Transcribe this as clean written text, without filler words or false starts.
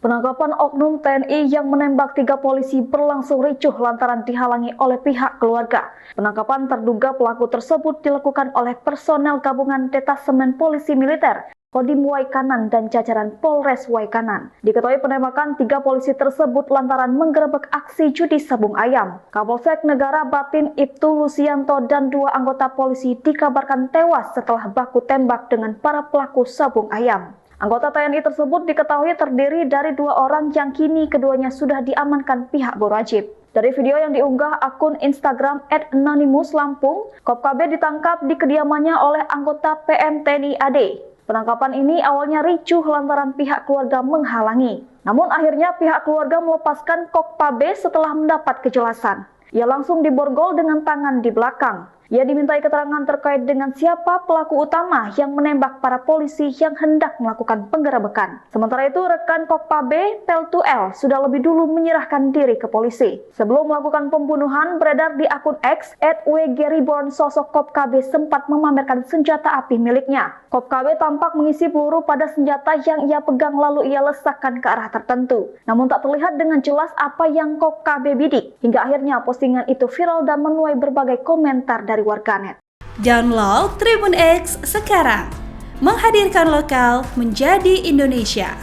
Penangkapan oknum TNI yang menembak 3 polisi berlangsung ricuh lantaran dihalangi oleh pihak keluarga. Penangkapan terduga pelaku tersebut dilakukan oleh personel gabungan Detasemen Polisi Militer, Kodim Waikanan dan jajaran Polres Waikanan. Diketahui penembakan 3 polisi tersebut lantaran menggerebek aksi judi sabung ayam. Kapolsek Negara Batin Ibtu Lusianto dan 2 anggota polisi dikabarkan tewas setelah baku tembak dengan para pelaku sabung ayam. Anggota TNI tersebut diketahui terdiri dari 2 orang yang kini keduanya sudah diamankan pihak berwajib. Dari video yang diunggah akun Instagram @anonymous_lampung, KOPKB ditangkap di kediamannya oleh anggota PM TNI AD. Penangkapan ini awalnya ricuh lantaran pihak keluarga menghalangi. Namun akhirnya pihak keluarga melepaskan KOPKB setelah mendapat kejelasan. Ia langsung diborgol dengan tangan di belakang. Ia dimintai keterangan terkait dengan siapa pelaku utama yang menembak para polisi yang hendak melakukan penggerebekan. Sementara itu, rekan KOPKB Pel2L sudah lebih dulu menyerahkan diri ke polisi. Sebelum melakukan pembunuhan, beredar di akun X @wgreborn, sosok KOPKB sempat memamerkan senjata api miliknya. KOPKB tampak mengisi peluru pada senjata yang ia pegang lalu ia lesakkan ke arah tertentu. Namun tak terlihat dengan jelas apa yang KOPKB bidik. Hingga akhirnya postingan itu viral dan menuai berbagai komentar dari warganet. Download Tribun X sekarang, menghadirkan lokal menjadi Indonesia.